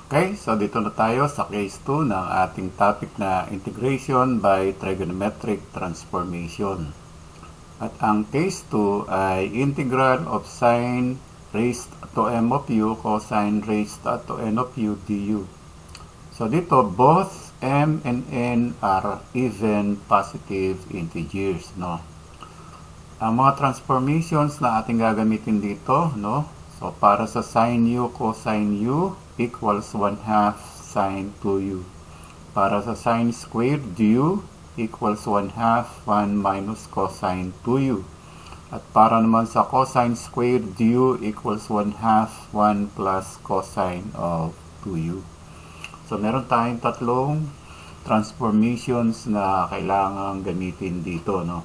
Okay, so dito na tayo sa case 2 ng ating topic na integration by trigonometric transformation. At ang case 2 ay integral of sine raised to m of u cosine raised to n of u du. So dito, both m and n are even positive integers, no? Ang mga transformations na ating gagamitin dito, no? So, para sa sine u, cosine u equals 1/2 sine 2u. Para sa sine squared du equals 1/2 1 minus cosine 2u. At para naman sa cosine squared du equals 1/2 1 plus cosine of 2u. So, meron tayong tatlong transformations na kailangang gamitin dito, no?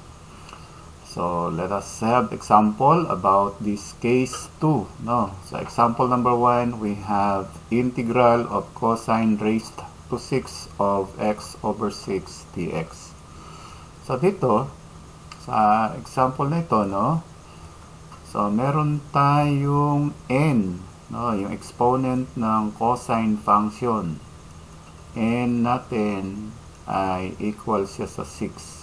So, let us have example about this case 2. No? So, example number 1, we have integral of cosine raised to 6 of x over 6 dx. So, dito, sa example na ito, no? So, meron tayong n, no? Yung exponent ng cosine function. N natin ay equal siya sa 6.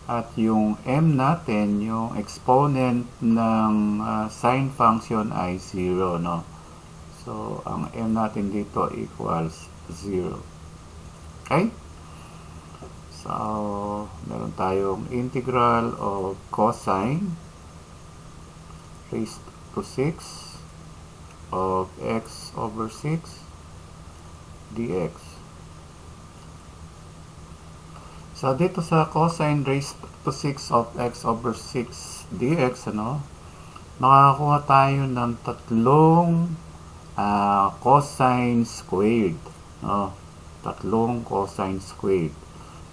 At yung m natin, yung exponent ng sine function ay 0, no? So, ang m natin dito equals 0. Okay? So, meron tayong integral of cosine raised to 6 of x over 6 dx. So, dito sa cosine raised to 6 of x over 6 dx, ano, makakakuha tayo ng tatlong cosine squared. No? Tatlong cosine squared.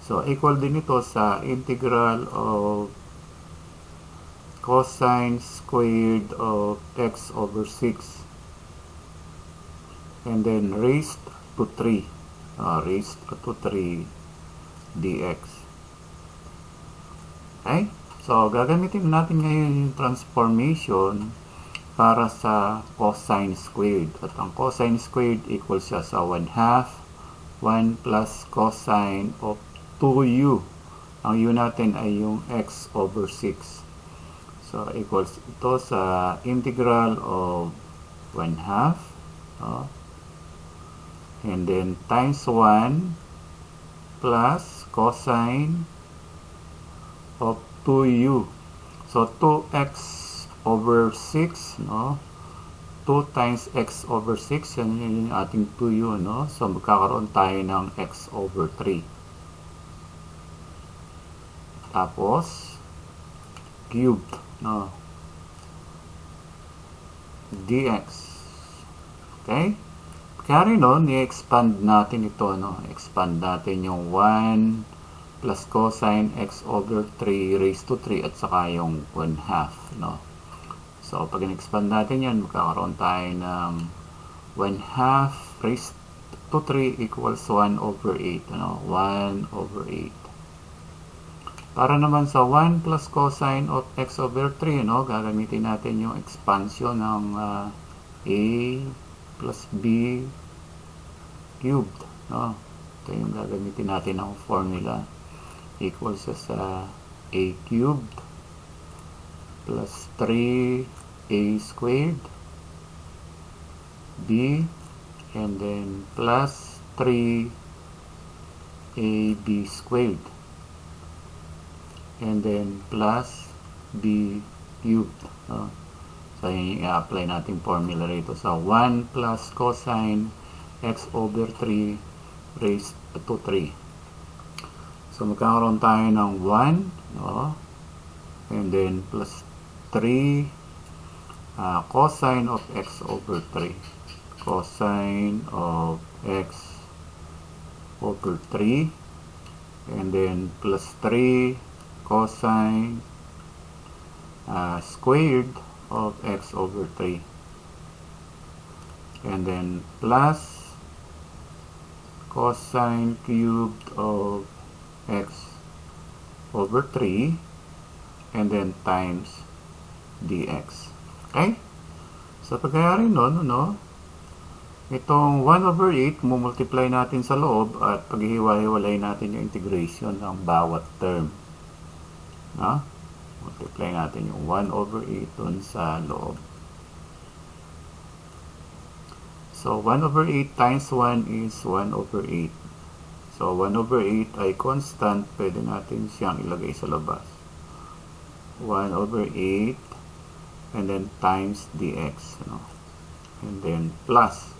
So, equal din ito sa integral of cosine squared of x over 6. And then raised to 3. Raised to 3 dx. Okay? So, gagamitin natin ngayon yung transformation para sa cosine squared. At ang cosine squared equals siya sa 1/2 1 plus cosine of 2u. Ang u natin ay yung x over 6. So, equals ito sa integral of 1/2. And then times 1 plus cosine of 2u. So, 2x over 6, no? 2 times x over 6, yan yung ating 2u, no? So, magkakaroon tayo ng x over 3. Tapos, cubed, no? dx. Okay? Kaya rin, no, ni-expand natin ito, no? Expand natin yung 1 plus cosine x over 3 raised to 3 at saka yung 1/2, no? So, pag in-expand natin yan, magkakaroon tayo ng 1/2 raised to 3 equals 1 over 8, no? 1 over 8. Para naman sa 1 plus cosine of x over 3, no? Gagamitin natin yung expansion ng a plus b cubed, no? Ito yung gagamitin natin ng formula. Equals sa a cubed plus 3a squared b and then plus 3ab squared and then plus b cubed, no? So, yun yung i-apply natin formula rito sa 1 plus cosine x over 3 raised to 3. So, magkakaroon tayo ng 1, no? And then plus 3 cosine of x over 3. Cosine of x over 3. And then plus 3 cosine squared of x over 3. And then plus cosine cubed of x over 3 and then times dx. Okay? So, pagkayari nun, no, Itong 1 over 8, mumultiply natin sa loob at paghihiwa-hiwalay natin yung integration ng bawat term. No? Multiply natin yung 1 over 8 dun sa loob. So, 1 over 8 times 1 is 1 over 8. So, 1 over 8 ay constant. Pwede natin siyang ilagay sa labas. 1 over 8 and then times dx. No? And then plus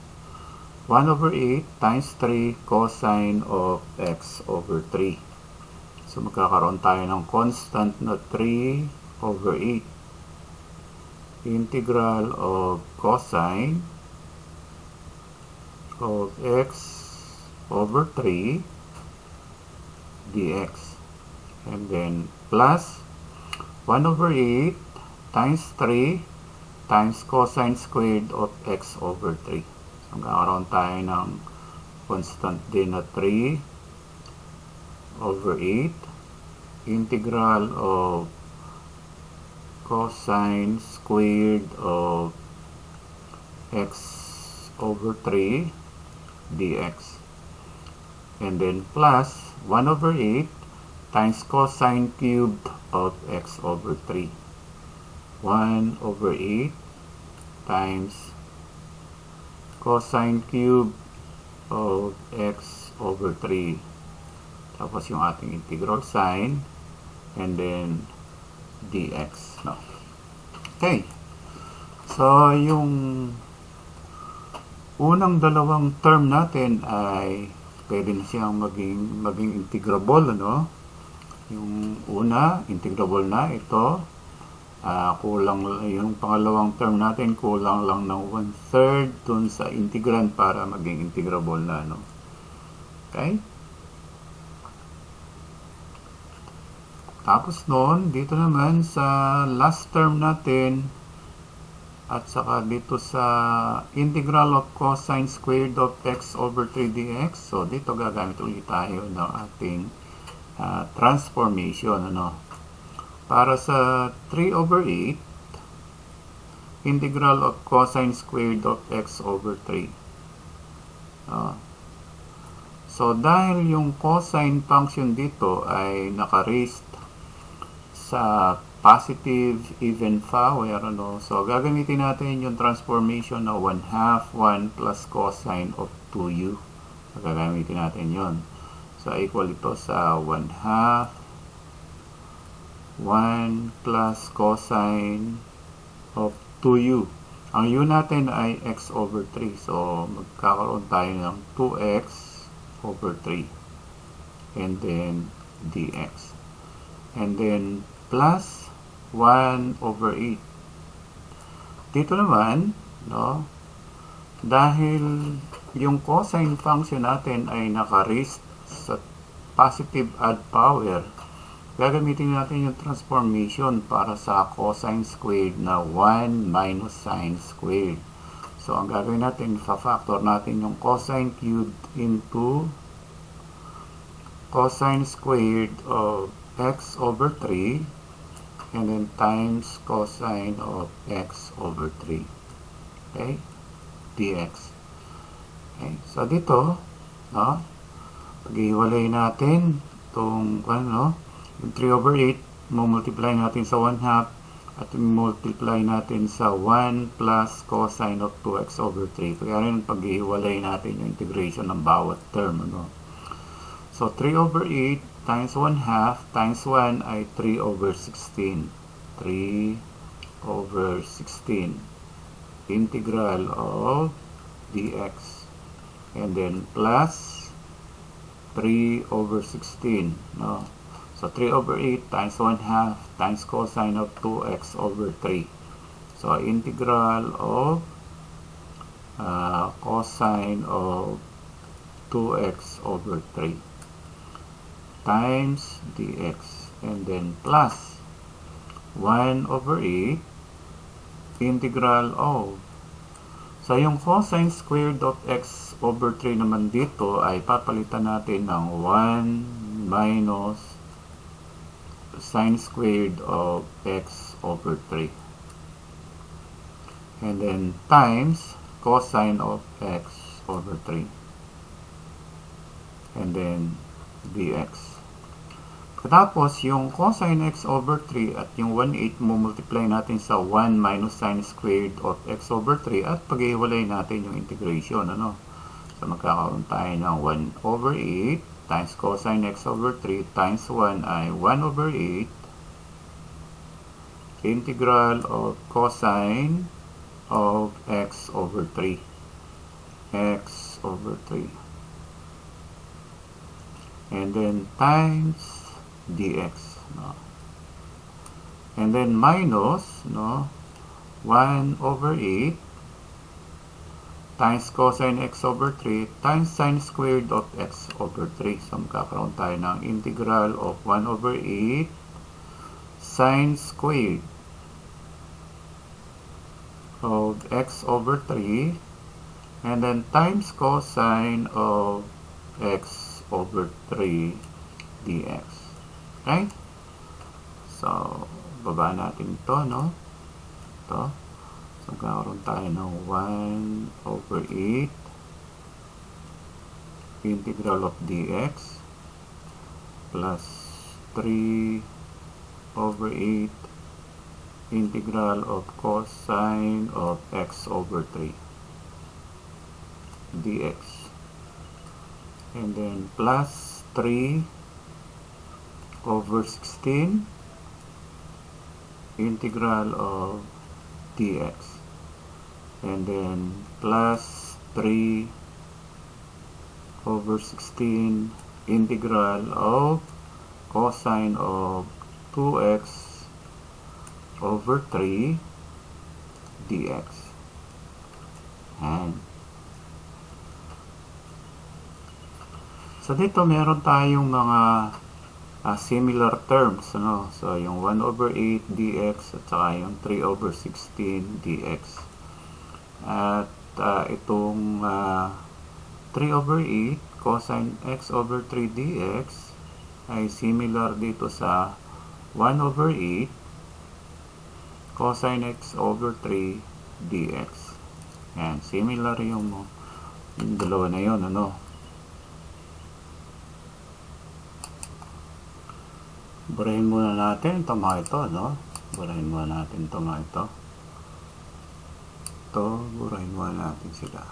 1 over 8 times 3 cosine of x over 3. So, magkakaroon tayo ng constant na 3 over 8. Integral of cosine of x over 3 dx. And then plus 1 over 8 times 3 times cosine squared of x over 3. So, magkakaroon tayo ng constant din na 3 over 8 integral of cosine squared of x over 3 dx. And then plus 1 over 8 times cosine cubed of x over 3. 1 over 8 times cosine cube of x over 3. Tapos yung ating integral sign and then dx. No? Okay. So, yung unang dalawang term natin ay pwede na siyang maging integrable. Ano? Yung una, integrable na ito. Kulang yung pangalawang term natin, kulang lang ng 1/3 dun sa integrand para maging integrable na, no? Okay? Tapos noon, dito naman sa last term natin at saka dito sa integral of cosine squared of x over 3 dx. So, dito gagamit ulit tayo ng ating transformation, ano? Para sa 3 over 8, integral of cosine squared of x over 3. So, dahil yung cosine function dito ay naka-raised sa positive even power, ano? So, gagamitin natin yung transformation na 1/2 1 plus cosine of 2u. So, gagamitin natin yon. So, equal ito sa 1/2 1 plus cosine of 2u. Ang u natin ay x over 3. So, magkakaroon tayo ng 2x over 3. And then, dx. And then, plus 1 over 8. Dito naman, no, dahil yung cosine function natin ay naka-raised sa positive odd power, gagamitin natin yung transformation para sa cosine squared na 1 minus sine squared. So, ang gagawin natin, fa-factor natin yung cosine cubed into cosine squared of x over 3 and then times cosine of x over 3. Okay? dx. Okay? So, dito, no, pag-iwalay natin itong, ano, yung 3 over 8, multiply natin sa 1/2 at multiply natin sa 1 plus cosine of 2x over 3. Kaya rin pag-iwalay natin yung integration ng bawat term. Ano? So, 3 over 8 times 1/2 times 1 ay 3 over 16. 3 over 16. Integral of dx. And then plus 3 over 16. No? So, 3 over 8 times 1/2 times cosine of 2x over 3. So, integral of cosine of 2x over 3 times dx. And then plus 1 over 8 integral of. So, yung cosine squared of x over 3 naman dito ay papalitan natin ng 1 minus sine squared of x over 3. And then times cosine of x over 3. And then dx. Tapos, yung cosine x over 3 at yung 1/8 mo multiply natin sa 1 minus sine squared of x over 3 at pag-iwalay natin yung integration. Ano? So, magkakaroon tayo ng 1 over 8 times cosine x over 3 times 1 ay 1 over 8 integral of cosine of x over 3. X over 3. And then times dx, no? And then minus, no, 1 over 8 times cosine x over 3 times sine squared of x over 3. So, magkakaroon tayo ng integral of 1 over 8 sine squared of x over 3 and then times cosine of x over 3 dx. Okay? So, baba natin ito, no? Ito. So, magkakaroon tayo ng 1 over 8 integral of dx plus 3 over 8 integral of cosine of x over 3 dx. And then plus 3 over 16 integral of dx. And then plus 3 over 16 integral of cosine of 2x over 3 dx. And so dito meron tayong mga similar terms, ano? So yung 1 over 8 dx at saka yung 3 over 16 dx. At itong 3 over 8 cosine x over 3 dx ay similar dito sa 1 over 8 cosine x over 3 dx. Yan, similar yung dalawa na yun, ano? Burahin muna natin itong mga ito, no? Burahin muna natin itong mga ito. Ito, burahin muna natin sila.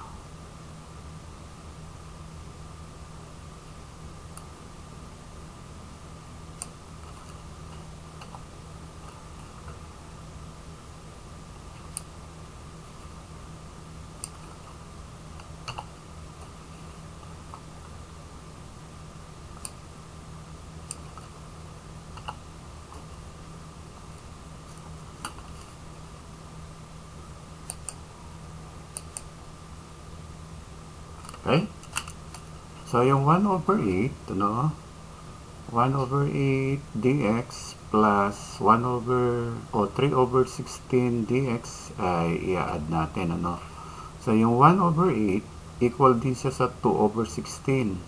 Okay? So, yung 1 over 8, ano? 1 over 8 dx plus 1 over, o 3 over 16 dx ay i-add natin, ano? So, yung 1 over 8 equal din siya sa 2 over 16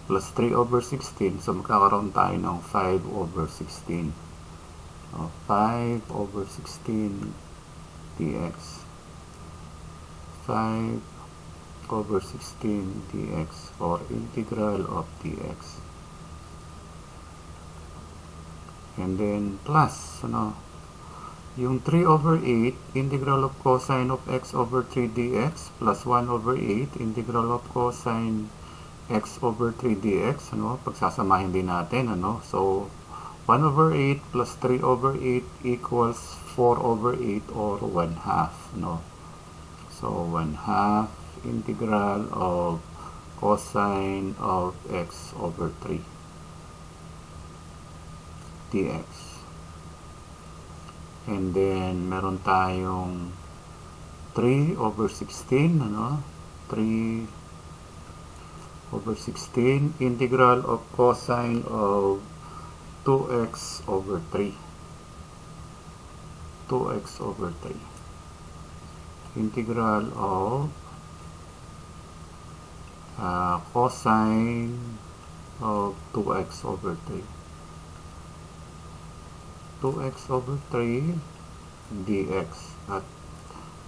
plus 3 over 16. So, magkakaroon tayo ng 5 over 16. O, 5 over 16 dx. 5 over 16 dx or integral of dx. And then plus, ano, yung 3 over 8 integral of cosine of x over 3 dx plus 1 over 8 integral of cosine x over 3 dx, ano, pagsasamahin din natin, ano. So 1 over 8 plus 3 over 8 equals 4 over 8 or 1 half, no. So 1 half integral of cosine of x over 3 dx. And then meron tayong 3 over 16, ano? 3 over 16 integral of cosine of 2x over 3. 2x over 3. Integral of cosine of 2x over 3. 2x over 3 dx. At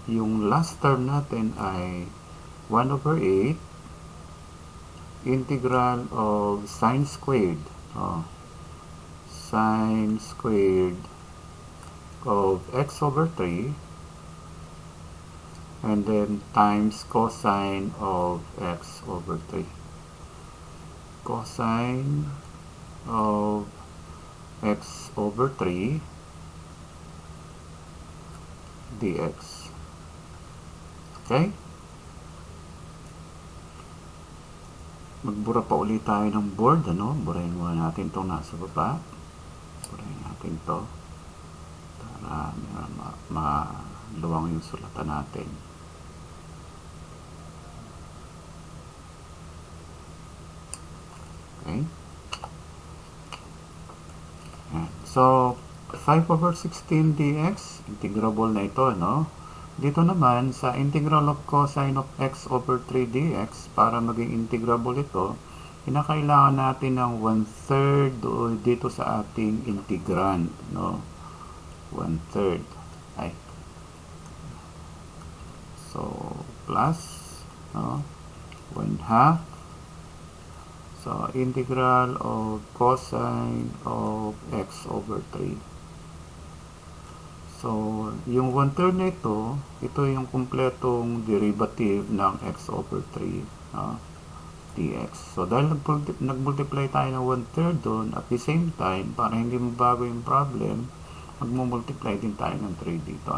yung last term natin ay 1 over 8 integral of sine squared. Sine squared of x over 3 and then times cosine of x over 3. Cosine of x over 3 dx. Okay? Magbura pa ulit tayo ng board, ano? Burahin muna natin itong nasa baba. Burahin natin ito para maluwang yung sulatan natin. Okay? So, 5 over 16 dx, integrable na ito, no? Dito naman, sa integral of cosine of x over 3 dx, para maging integrable ito, kinakailangan natin ng 1/3 dito sa ating integrand, no? 1/3. Ay. So, plus, no? 1/2. So, integral of cosine of x over 3. So, yung 1/3 na ito yung kumpletong derivative ng x over 3 dx. So, dahil nag-multiply tayo ng 1/3 doon, at the same time, para hindi mabago yung problem, mag-multiply din tayo ng 3 dito.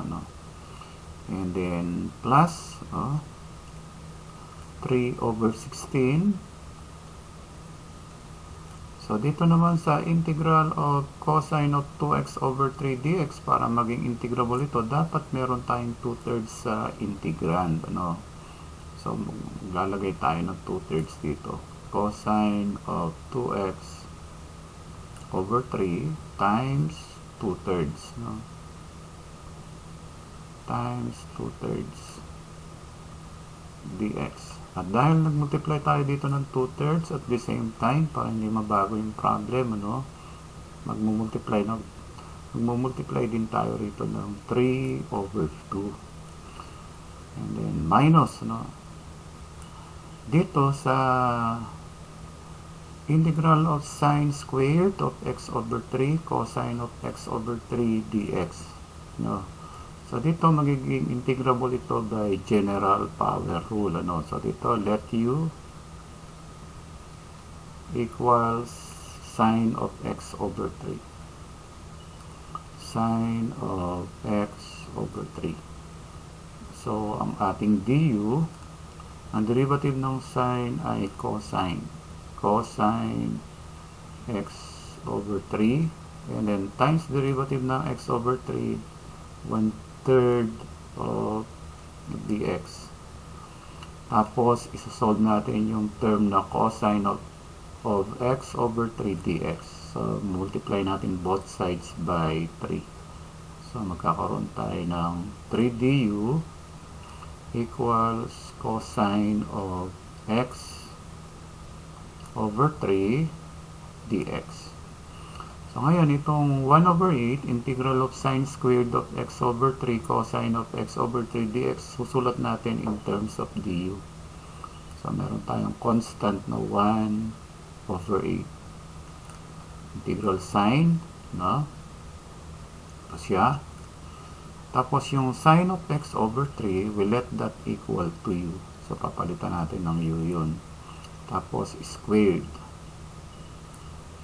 And then, plus 3 over 16. So, dito naman sa integral of cosine of 2x over 3 dx, para maging integrable ito, dapat meron tayong 2/3 sa integrand. So, lalagay tayo ng 2/3 dito. Cosine of 2x over 3 times 2/3. Times 2/3 dx. At dahil nag-multiply tayo dito ng 2/3 at the same time, para hindi mabago yung problem, magmumultiply din tayo rito ng 3 over 2. And then minus, dito sa integral of sine squared of x over 3 cosine of x over 3 dx. So, dito magiging integrable ito by general power rule. So, dito, let u equals sine of x over 3. Sine of x over 3. So, ang ating du, ang derivative ng sine ay cosine. Cosine x over 3. And then, times derivative ng x over 3, 1/3 of dx. Tapos, isasolve natin yung term na cosine of x over 3 dx. So, multiply natin both sides by 3. So, magkakaroon tayo ng 3 du equals cosine of x over 3 dx. So, ngayon, itong 1 over 8, integral of sine squared of x over 3 cosine of x over 3 dx, susulat natin in terms of du. So, meron tayong constant na 1 over 8. Integral sine, ito siya. Tapos, yung sine of x over 3, we let that equal to u. So, papalitan natin ng u yun. Tapos, squared.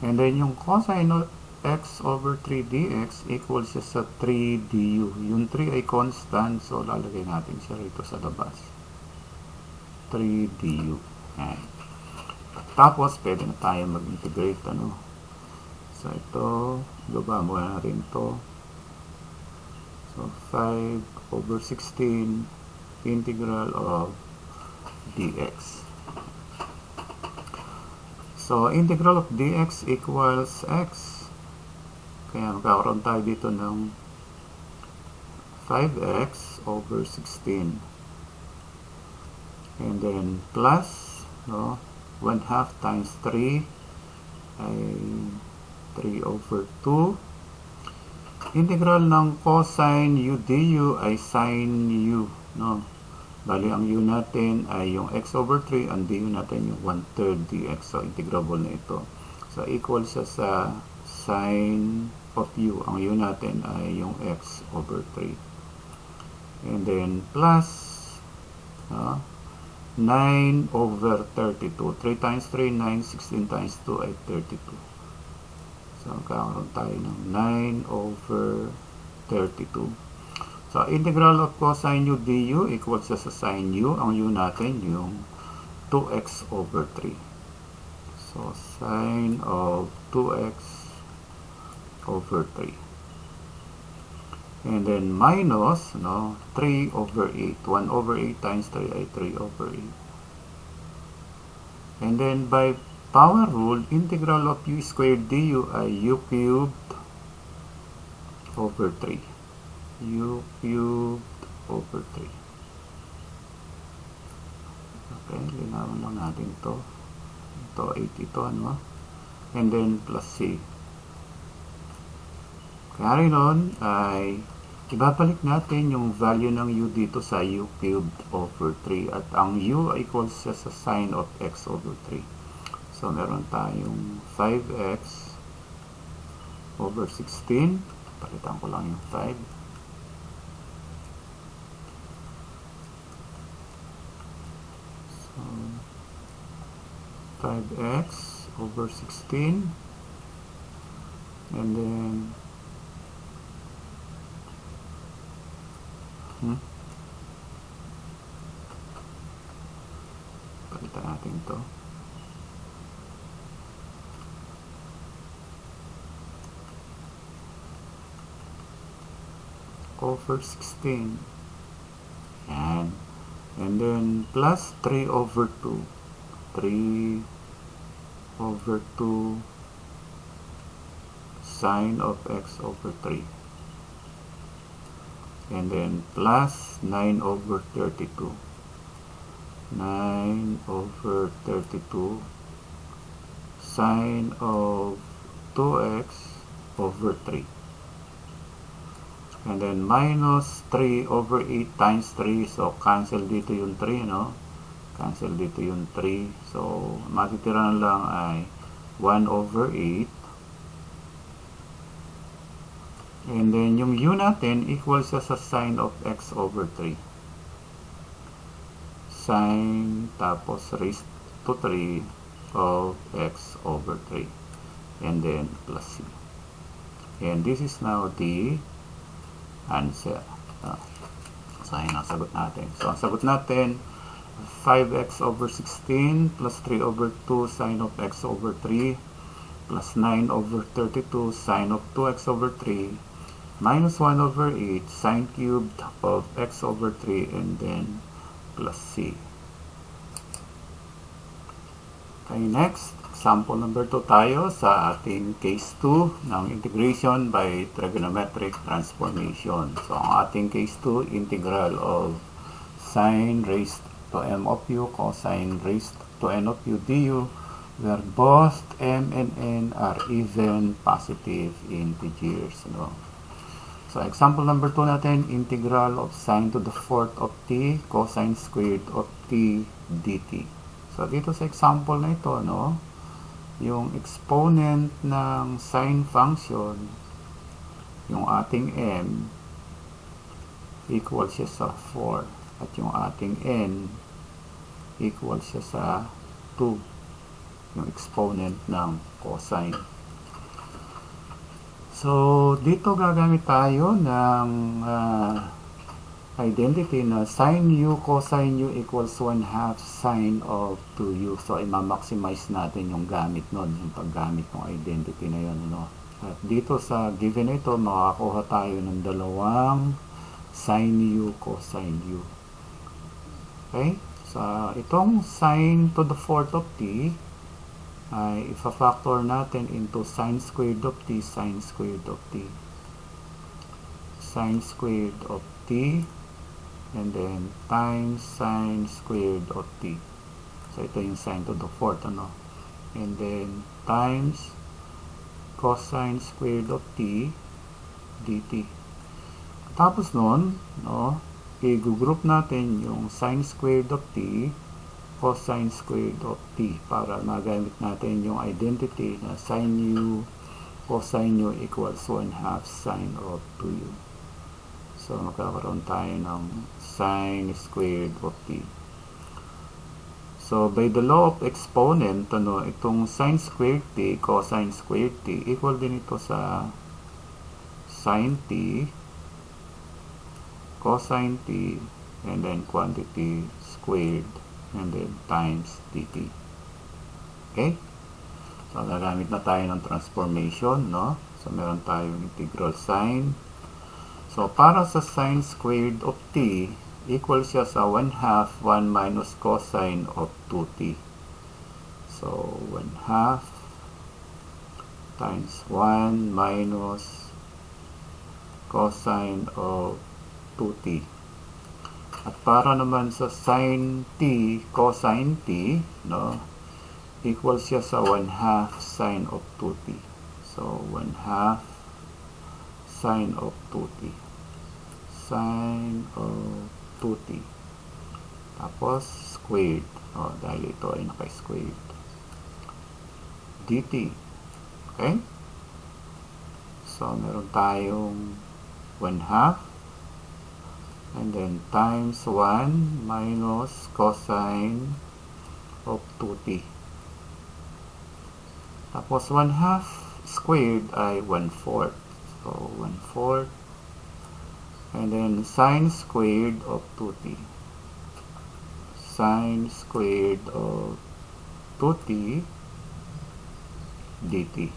And then, yung cosine of x over 3 dx equals siya sa 3 du. Yung 3 ay constant, so lalagay natin siya rito sa labas. 3 du. Ayan. Tapos, pwede na tayo mag-integrate. So, ito, baba muna natin ito. So, 5 over 16 integral of dx. So, integral of dx equals x. Kaya magkakaroon tayo dito ng 5x over 16. And then plus, 1/2 times 3 ay 3 over 2. Integral ng cosine u du ay sin u, no? Bali, ang u natin ay yung x over 3, ang du natin yung 1/3 dx. So, integrable na ito. So, equal siya sa sin of u. Ang u natin ay yung x over 3. And then, plus, no? 9 over 32. 3 times 3, 9. 16 times 2 ay 32. So, magkakaroon tayo ng 9 over 32. So, integral of cosine u du equals sa sin u. Ang u natin yung 2x over 3. So, sine of 2x over 3. And then minus, no, 3 over 8. 1 over 8 times 3 ay 3 over 8. And then by power rule, integral of u squared du ay u cubed over 3. U cubed over 3. Okay, linawan lang natin ito. Ito, 8 ito, ano? And then plus c. Kaya rin nun ay ibabalik natin yung value ng u dito sa u cubed over 3. At ang u equals siya sa sine of x over 3. So, meron tayong 5x over 16. Palitan ko lang yung 5. So, 5x over 16. And then, palitan natin ito. Over 16. Yan. And then, plus 3 over 2. 3 over 2 sine of x over 3. And then, plus 9 over 32. 9 over 32 sine of 2x over 3. And then minus 3 over 8 times 3. So, cancel dito yung 3, no? Cancel dito yung 3. So, matitira na lang ay 1 over 8. And then, yung u natin equals sa sine of x over 3. Sine tapos raised to 3 of x over 3. And then, plus c. And this is now the answer. So, yun ang sagot natin. So, ang sagot natin, 5x over 16 plus 3 over 2 sine of x over 3 plus 9 over 32 sine of 2x over 3 minus 1 over 8 sine cubed of x over 3 and then plus c. Okay, next. Example number 2 tayo sa ating case 2 ng integration by trigonometric transformation. So, ang ating case 2, integral of sine raised to m of u cosine raised to n of u du, where both m and n are even positive integers. No? So, example number 2 natin, integral of sine to the fourth of t cosine squared of t dt. So, dito sa example na ito, no? Yung exponent ng sine function, yung ating m, equal siya sa 4. At yung ating n, equal siya sa 2. Yung exponent ng cosine. So, dito gagamit tayo ng identity na sine u cosine u equals 1/2 sine of 2u. So, i-maximize natin yung gamit nun, yung paggamit ng identity na yun. No? At dito sa given ito, makakuha tayo ng dalawang sine u cosine u. Okay? So, itong sine to the fourth of t ay ifa-factor natin into sine squared of t, sine squared of t. Sine squared of t and then times sine squared of t. So, ito yung sine to the fourth, ano? And then, times cosine squared of t dt. Tapos nun, no, i-group natin yung sine squared of t, cosine squared of t para magamit natin yung identity na sine u, cosine u equals 1/2 sine of 2u. So, magkakaroon tayo ng sine squared of t. So, by the law of exponent, ano, itong sine squared t, cosine squared t, equal din ito sa sine t, cosine t, and then quantity squared, and then times dt. Okay? So, gagamit na tayo ng transformation, no? So, meron tayong integral sine. So, para sa sine squared of t, equal siya sa 1/2 1 minus cosine of 2t. So, 1/2 times 1 minus cosine of 2t. At para naman sa sine t, cosine t, no, equal siya sa 1/2 sine of 2t. So, 1/2 sine of 2t. Sine of 2t. Tapos, squared. O, dahil ito ay naka-squared. dt. Okay? So, meron tayong 1/2 and then times 1 minus cosine of 2t. Tapos 1/2 squared ay 1/4. So 1/4 and then sine squared of 2t. Sine squared of 2t dt.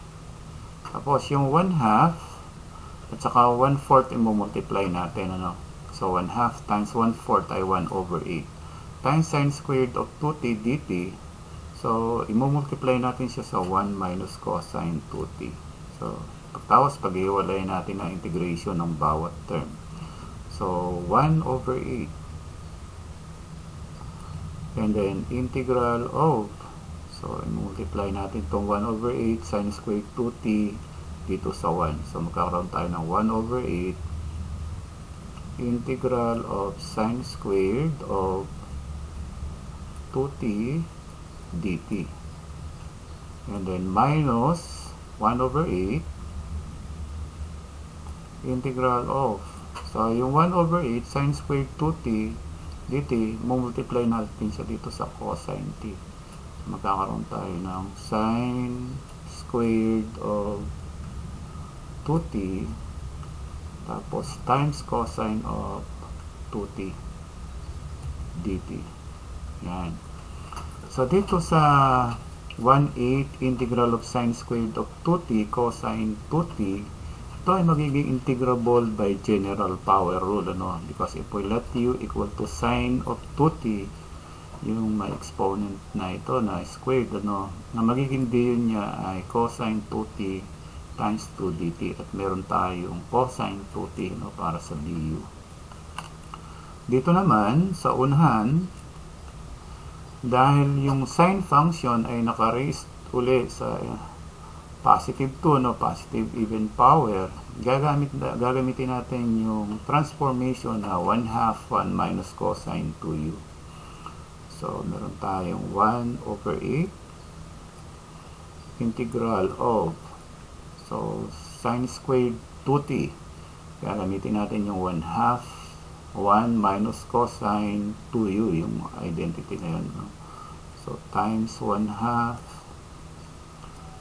Tapos yung 1/2 at saka 1/4 i-multiply natin, ano? So, 1/2 times 1/4 ay 1/8 times sine squared of 2t dt. So, i-multiply natin siya sa 1 minus cosine 2t. So, tapos pag-iwalay natin ang integration ng bawat term. So, 1/8 and then integral of, so, i-multiply natin itong 1/8 sine squared 2t dito sa 1. So, magkakaroon tayo ng 1/8 integral of sine squared of 2t dt. And then minus 1/8 integral of, so yung 1/8 sine squared 2t dt, multiply natin siya dito sa cosine t. Magkakaroon tayo ng sine squared of 2t tapos times cosine of 2t dt. Yan. So, dito sa 1/8 integral of sine squared of 2t cosine 2t, ito ay magiging integrable by general power rule, ano? Because if we let u equal to sine of 2t, yung may exponent na ito na squared, ano, na magiging du niya ay cosine 2t times 2 dt at meron tayong cosine 2t, no, para sa du. Dito naman sa unahan, dahil yung sine function ay naka-raised uli sa positive 2, no, positive even power, gagamitin natin yung transformation na 1/2 1 minus cosine 2u. So, meron tayong 1/8 integral of, so, sine squared 2t. Gagamitin natin yung 1/2 1 minus cosine 2u, yung identity na yun, no? So, times 1/2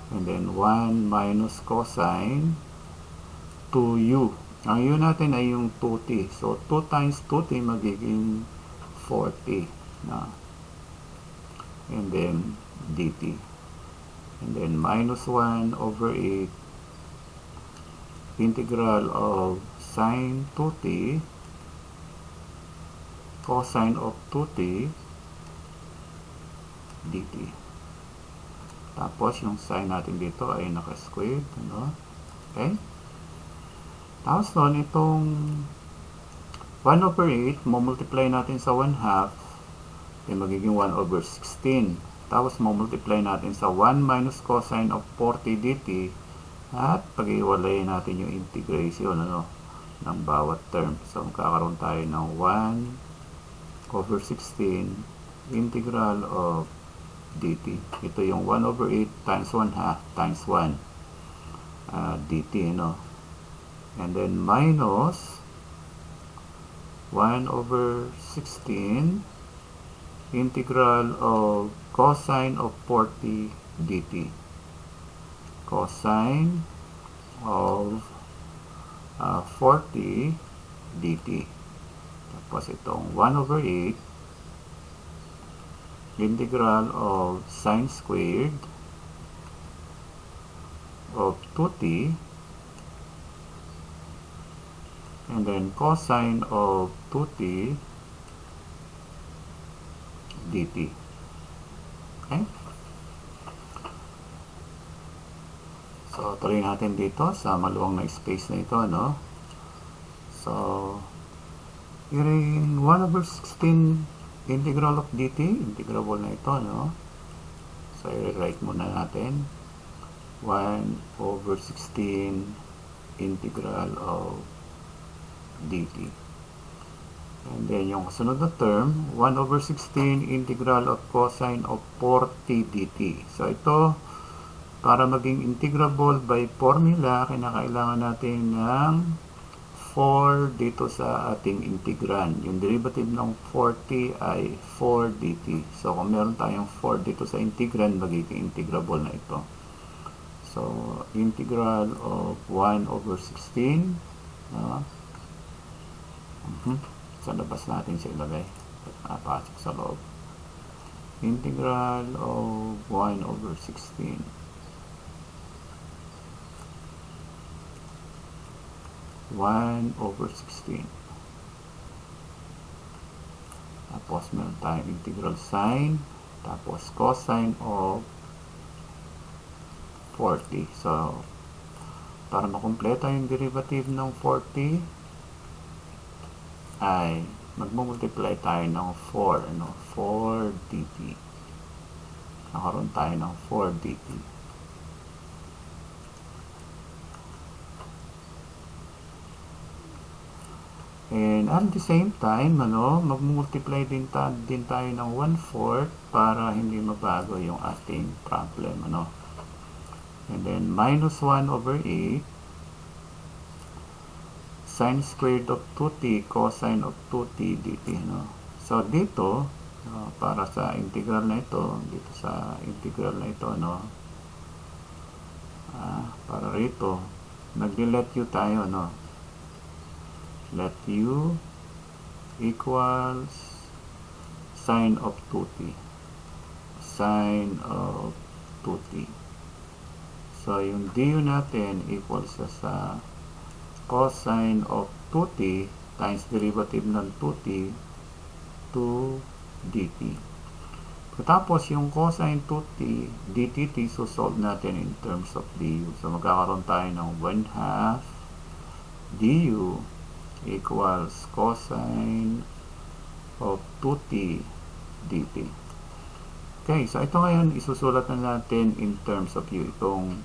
and then 1 minus cosine 2u. Ang u natin ay yung 2t. So, 2 times 2t magiging 4t, na. And then dt. And then minus 1/8 integral of sine 2t cosine of 2t dt. Tapos yung sine natin dito ay naka-squared, ano? Okay? Tapos nun, itong 1/8 multiply natin sa 1/2 ay magiging 1/16. Tapos multiply natin sa 1 minus cosine of 40 dt At pag-iwalay natin yung integration ng bawat term. So, magkakaroon tayo ng 1/16 integral of dt. Ito yung 1/8 times 1/2 times 1 dt, and then minus 1/16 integral of cosine of 40 dt. Cosine of 40 dt. Tapos itong 1/8 integral of sine squared of 2t, and then cosine of 2t dt. Okay? So, tuloy natin dito sa maluwang na space na ito, So, yung 1/16 integral of dt, integrable na ito, So, i-rewrite muna natin. 1/16 integral of dt. And then, yung kasunod na term, 1/16 integral of cosine of 40 dt. So, ito, para maging integrable by formula, kinakailangan natin ng 4 dito sa ating integrand. Yung derivative ng 40 ay 4 dt. So, kung meron tayong 4 dito sa integrand, magiging integrable na ito. So, integral of 1/16, sa labas natin siya ilagay. Pasok sa loob. Integral of 1/16. 1/16. Tapos meron tayong integral sign, tapos cosine of 40. So, para makumpleto yung derivative ng 40, ay magmumultiply tayo ng 4, 4 dt. Nakaroon tayo ng 4 dt. And at the same time, magmultiply din tayo ng 1/4 para hindi mabago yung ating problem, And then, minus 1/8 sine squared of 2t cosine of 2t dt, So, dito, para sa integral na ito, dito sa integral na ito, para rito, nag-let u tayo, Let u equals sine of 2t. Sine of 2t. So, yung du natin equals sa cosine of 2t times derivative ng 2t 2 dt. Tapos, yung cosine 2t dt, so solve natin in terms of du. So, magkakaroon tayo ng 1/2 du equals cosine of 2t dt. Okay, so ito ngayon isusulat na natin in terms of u. Itong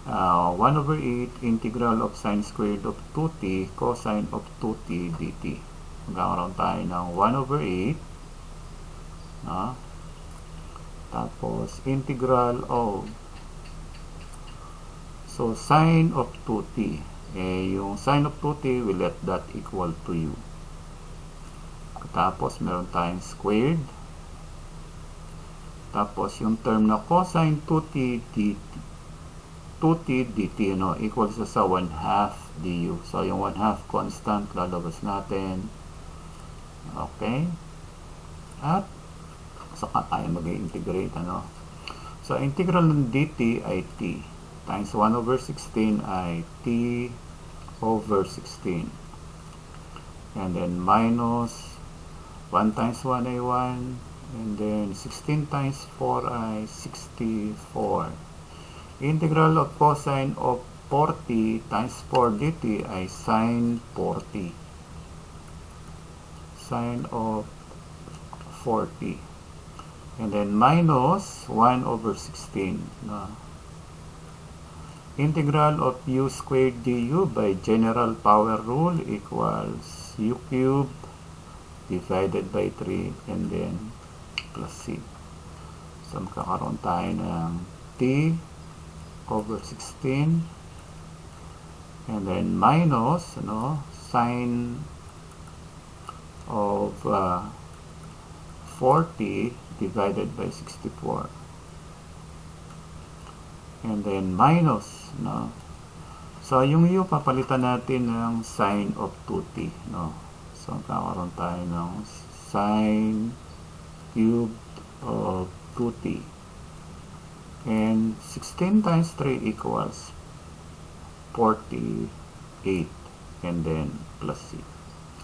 1/8 integral of sine squared of 2t cosine of 2t dt. Magkakaroon tayo ng 1/8, tapos integral of, so sine of 2t, yung sine of 2t, we let that equal to u. Tapos, meron tayong squared. Tapos, yung term na cosine 2t dt, equals sa 1/2 du. So, yung 1/2 constant, lalabas natin. Okay? At, saka tayo mag-integrate, So, integral ng dt ay t. Times 1/16 ay t over 16. And then minus 1 times 1 ay 1. And then 16 times 4 ay 64. Integral of cosine of 40 times 4 dt ay sine 40. Sine of 40. And then minus 1/16. Integral of u squared du by general power rule equals u cubed divided by 3 and then plus c. So, magkakaroon tayo ng t over 16 and then minus sine of 40 divided by 64 and then minus so yung u papalitan natin ng sine of 2t so magkakaroon tayo ng sine cubed of 2t and 16 times 3 equals 48 and then plus c.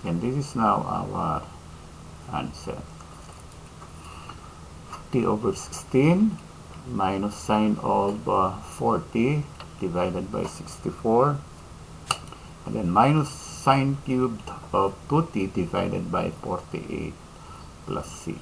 And this is now our answer. T over 16 minus sine of 40 divided by 64 and then minus sine cubed of 2t divided by 48 plus c.